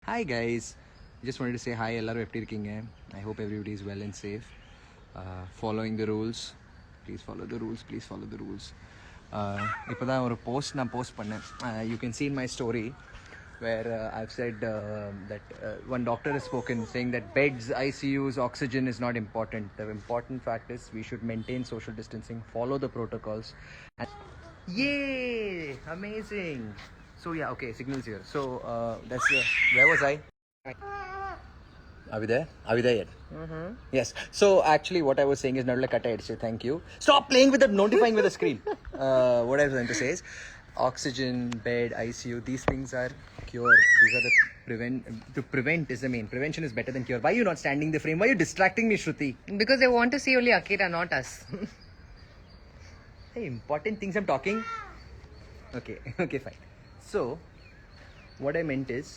Hi guys, just wanted to say hi. எல்லாரும் எப்படி இருக்கீங்க? I hope everybody is well and safe. Following the rules. Please follow the rules. Please follow the rules. இப்போ தான் ஒரு post நான் post பண்ணேன். You can see in my story where I've said that one doctor has spoken saying that beds, ICUs, oxygen is not important. The important fact is we should maintain social distancing, follow the protocols. And yay! Amazing! So yeah, okay, signals here. So that's where was I? Are we there? Are we there yet? Mm-hmm. Yes. So actually, what I was saying is Nadula Katta Ediche. Thank you. Stop playing with the notifying with the screen. What I was going to say is, oxygen, bed, ICU. These things are cure. These are the to prevent is the main. Prevention is better than cure. Why are you not standing the frame? Why are you distracting me, Shruti? Because they want to see only Akira, not us. Hey, important things I'm talking. Okay. Okay, fine. So, what I meant is,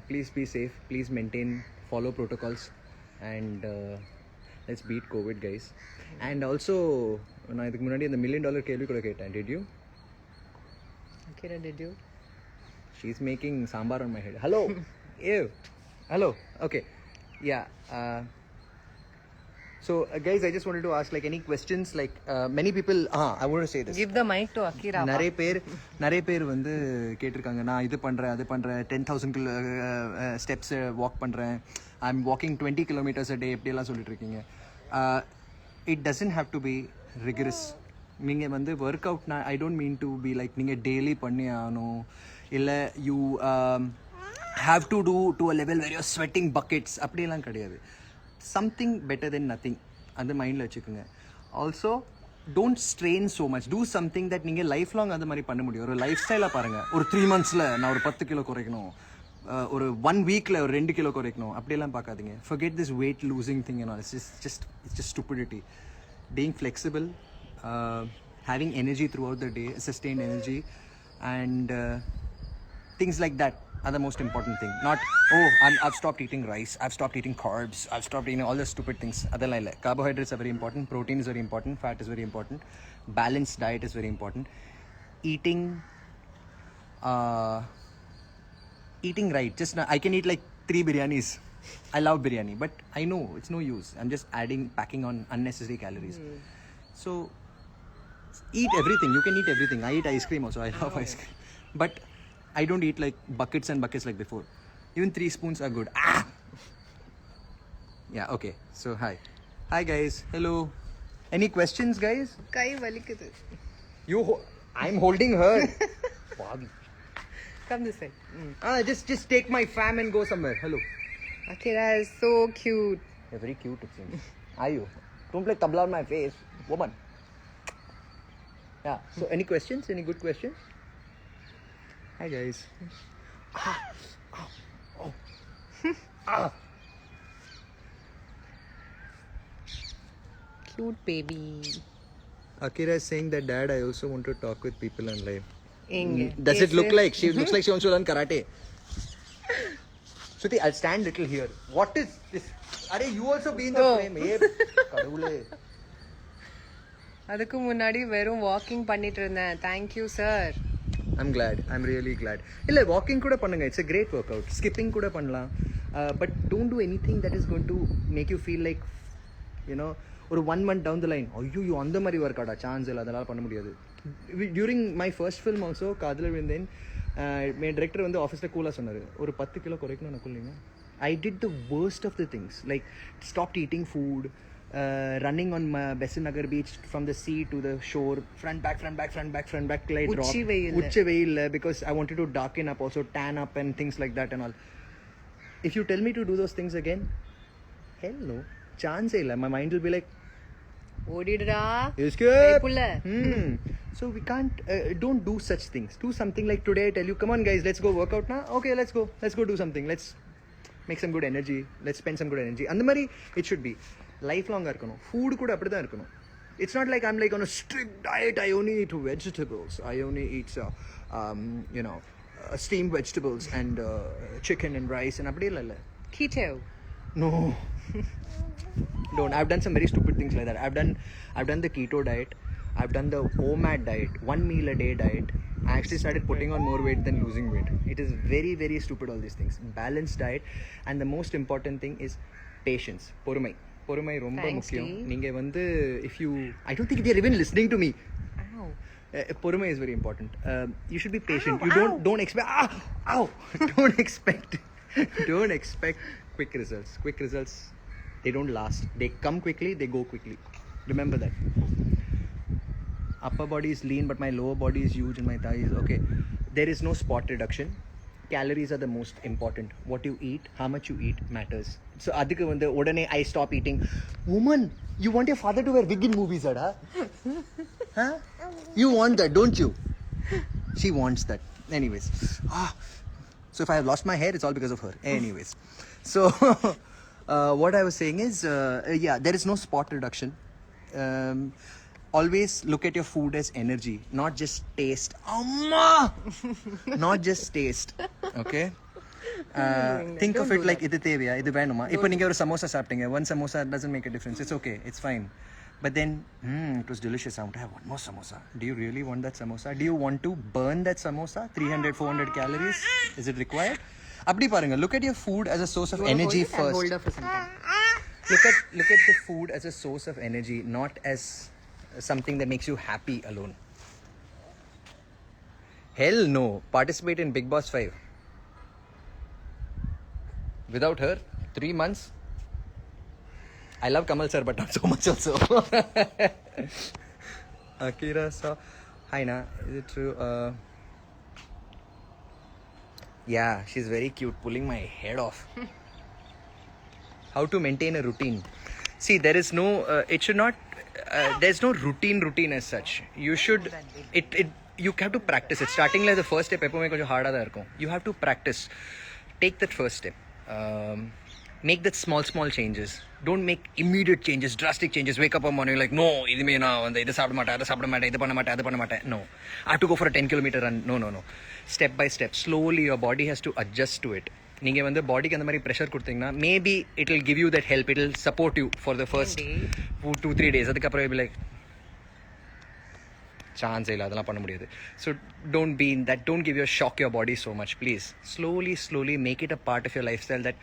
please be safe. Please maintain, follow protocols, and let's beat COVID, guys. And also, நான் இதுக்கு முன்னாடி அந்த $1 million கேள்வி கூட கேட்டேன். Did you? Akira, did you? She's making sambar on my head. Hello. Ew. Hello. Okay. Yeah. So, guys, I just wanted to ask, like, any questions? Like, many people. I want to say this. Give the mic to Akira. நிறைய பேர் வந்து கேட்டிருக்காங்க, நான் இது பண்ணுறேன் அது பண்ணுறேன் 10,000 steps walk பண்ணுறேன், I am walking 20 kilometers a day எப்படியெல்லாம் சொல்லிட்டு இருக்கீங்க. It doesn't have to be rigorous. நீங்கள் வந்து ஒர்க் அவுட்னா I don't mean to be like நீங்கள் டெய்லி பண்ணி ஆகணும், இல்லை you have to do to a level where your sweating buckets அப்படியெல்லாம் கிடையாது. சம்திங் பெட்டர் தென் நத்திங் அந்த மைண்டில் வச்சுக்கோங்க. Also don't strain so much. Do something that நீங்கள் லைஃப் லாங் அந்த மாதிரி பண்ண முடியும். ஒரு லைஃப் ஸ்டைலாக பாருங்கள். ஒரு 3 months நான் ஒரு 10 கிலோ குறைக்கணும், ஒரு 1 week ஒரு 2 கிலோ குறைக்கணும், அப்படியெல்லாம் பார்க்காதீங்க. forget this weight losing thing and all. It's just stupidity. Being flexible, having energy throughout the day, sustained energy, and things like that are the most important thing. Not, I've stopped eating rice, I've stopped eating carbs, I've stopped eating all the stupid things. Adella illa. Carbohydrates are very important, protein is very important, fat is very important, balanced diet is very important. Eating right. Just now, I can eat like 3 biryanis. I love biryani, but I know it's no use. I'm just packing on unnecessary calories. So eat everything. You can eat everything. I eat ice cream also. I love ice cream, but I don't eat like buckets and buckets like before. Even 3 spoons are good. Yeah, okay. So hi guys. Hello. Any questions, guys? Kai valikkudu. I'm holding her. Come this way. Just take my fam and go somewhere. Hello. Akira is so cute. You're very cute, it seems. Are you? Don't play tabla on my face, woman. Yeah. So, any questions? Any good questions? Hi, guys. Cute baby. Akira is saying that, Dad, I also want to talk with people on live. Does it Yes, look sir. like she looks like she wants to learn karate? Shruti, I'll stand little here. What is this? Are you also be in the frame? Hey, kadavule. அதுக்கு முன்னாடி வெறும் walking பண்ணிட்டு இருந்தேன். Thank you sir. I'm glad. I'm really glad. இல்ல walking கூட பண்ணுங்க. It's a great workout. Skipping கூட பண்ணலாம். But don't do anything that is going to make you feel like, you know, ஒரு 1 month down the line, ஐயோ அந்த மாதிரி work அவுட்டா சான்ஸ் இல்லை, அதெல்லாம் பண்ண முடியாது. During my first film also, காதலர் விழுந்தேன், என் டிரெக்டர் வந்து ஆஃபீஸில் கூலாக சொன்னார், ஒரு 10 கிலோ குறைக்கணும் எனக்குள்ளீங்க. I did the worst of the things, like stopped eating food, running on Besant Nagar beach from the sea to the shore, front back till I drop. உச்சி வெயில், because I wanted to darken up, also tan up and things like that and all. If you tell me to do those things again, hell no, chance illa. My mind will be like, ஓடிடுடா. escape. புள்ள. So we can't, don't do such things. Do something like today, I tell you, come on guys, let's go work out now. Okay, let's go do something. Let's make some good energy. Let's spend some good energy. And the mari, it should be lifelong இருக்கணும். Food கூட அப்படிதான் இருக்கணும். It's not like I'm like on a strict diet. I only eat vegetables. I only eat steamed vegetables and chicken and rice and அப்படி இல்ல. Keto. No. Don't. I've done some very stupid things like that. I've done the keto diet. I've done the OMAD diet, 1 meal a day diet. I actually started putting on more weight than losing weight. It is very, very stupid, all these things. Balanced diet, and the most important thing is patience. பொறுமை ரொம்ப Thanks, முக்கியம். Dee. நீங்க வந்து if you, I don't think they're even listening to me. Ow. பொறுமை is very important. You should be patient. You don't expect don't expect quick results. Quick results, they don't last. They come quickly, they go quickly. Remember that. Upper body is lean, but my lower body is huge and my thighs. Okay, there is no spot reduction. Calories are the most important. What you eat, how much you eat matters. So adhikku vande odane I stop eating. Woman, you want your father to wear wig in movies, ada? Huh? You want that, don't you? She wants that. Anyways. So if I have lost my hair, it's all because of her. Anyways. So what I was saying is, yeah, there is no spot reduction. Always look at your food as energy, not just taste. Amma! Not just taste. Okay? Think of it like idu theviya, idu venuma. Ipo ninga oru samosa saaptinga. One samosa doesn't make a difference. It's okay. It's fine. But then, it was delicious. I want to have one more samosa. Do you really want that samosa? Do you want to burn that samosa? 300, 400 calories? Is it required? Apdi parunga. Look at your food as a source of energy first. Hold up for some time. Look at the food as a source of energy, not as something that makes you happy alone. Hell no. Participate in Big Boss 5. Without her, 3 months. I love Kamal sir, but not so much also. Akira saw. Hi na, is it true? Yeah, she's very cute, pulling my head off. How to maintain a routine? See, there is no. It should not. There's no routine as such. You should. You have to practice it. Starting like the first step, epome konja harder da irukum. You have to practice. Take that first step. Make that small changes. Don't make immediate changes, drastic changes. Wake up one morning like, no, idume na vanda idu saapda maata, idu panna maata. No, I have to go for a 10-kilometer run. No. Step by step, slowly your body has to adjust to it. நீங்க வந்து பாடிக்கு அந்த மாதிரி pressure கொடுத்தீங்கன்னா maybe it will give you that help, it will support you for the first 2-3 days. அதுக்கப்புறம் like சான்ஸே இல்லை, அதெல்லாம் பண்ண முடியாது. So don't be in that, don't give your shock your body so much please. Slowly make it a part of your life style. That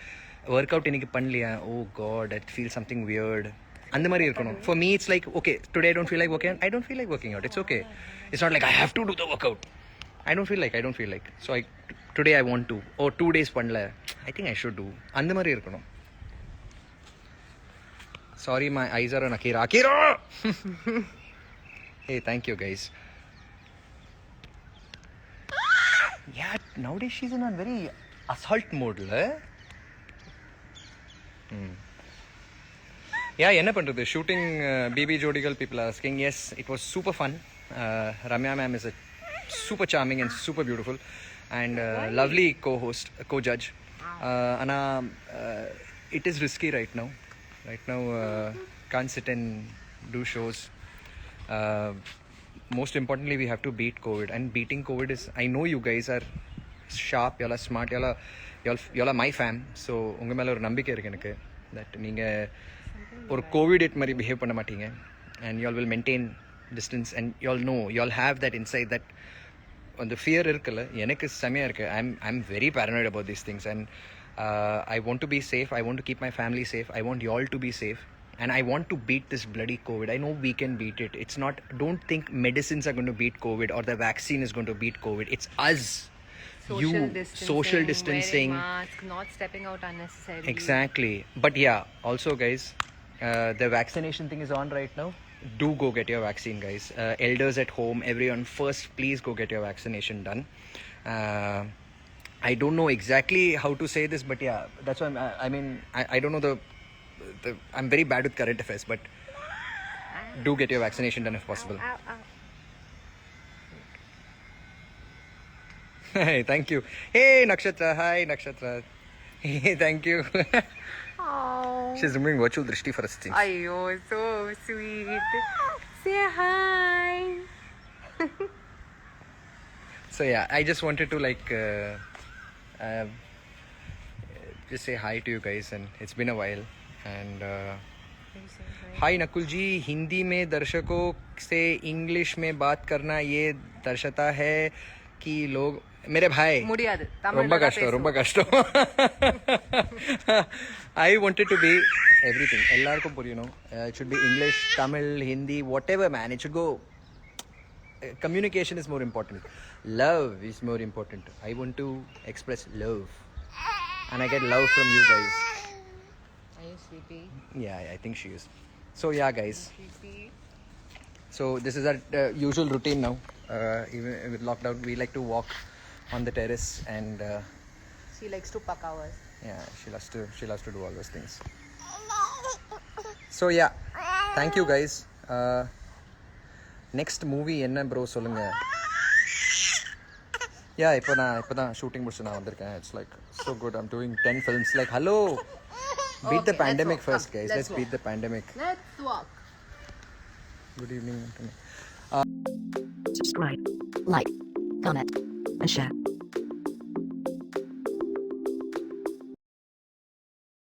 work out இன்னைக்கு பண்ணலையா, oh god I feel something weird, அந்த மாதிரி இருக்கணும். For me it's like, okay today I don't feel like working, I don't feel like working out. It's okay. It's not like I have to do the work out. I don't feel like. So today I want to. Or 2 days பண்ணல, I think I should do. அந்த மாதிரி இருக்கணும். Sorry, my eyes are on Akira. Hey, thank you guys. Yeah, nowadays she's in a very assault mode, la. Yeah, என்ன பண்றது? Shooting BB Jodigal, people are asking. Yes, it was super fun. Ramya ma'am is a super charming and super beautiful and lovely co-judge. Anna, it is risky right now. Can't sit and do shows. Most importantly, we have to beat COVID, and beating COVID is, I know you guys are sharp, y'all are smart, y'all are my fam. So unga mela or nambikkai irukku enakku that neenga or covid it mari behave panna matinga, and y'all will maintain distance, and y'all have that insight that on the fear irukala enakku samaya irukku. I'm very paranoid about these things, and I want to be safe. I want to keep my family safe. I want y'all to be safe, and I want to beat this bloody COVID. I know we can beat it. It's not, don't think medicines are going to beat COVID or the vaccine is going to beat COVID. It's us. Social distancing, wearing mask, not stepping out unnecessarily. Exactly. But yeah, also guys, the vaccination thing is on right now. Do go get your vaccine, guys. Elders at home, everyone, first please go get your vaccination done. I don't know exactly how to say this, but yeah, that's why I don't know the I'm very bad with current affairs, but do get your vaccination done if possible. Hey, thank you. Hey, Nakshatra. Hi, Nakshatra. Hey, thank you. Oh. She's removing virtual drishti for us. Ayyo, so sweet. Say hi. So yeah, I just wanted to just say hi to you guys, and it's been a while, and हाय नकुल जी, हिंदी में दर्शकों से English में बात करना ये दर्शाता है कि लोग मेरे भाई முடியாது ரொம்ப கஷ்டம் ரொம்ப கஷ்டம் ஐ wanted to be everything எல்லாருக்கும் புரியணும் it should be English Tamil Hindi whatever man it should go communication is more important love is more important I want to express love and I get love from you guys Are you sleepy? yeah I think she is so yeah guys Sleepy. so this is our usual routine now even with lockdown we like to walk on the terrace and She likes to puck hours. yeah she loves to do all those things so yeah thank you guys next movie enna bro solunga yeah ipoda shooting முடிச்சு நான் வந்திருக்கேன் it's like so good I'm doing 10 films like hello beat the Okay, pandemic let's walk. first Come, guys let's let's beat the pandemic Let's walk. good evening Anthony. Subscribe, like, comment, and share.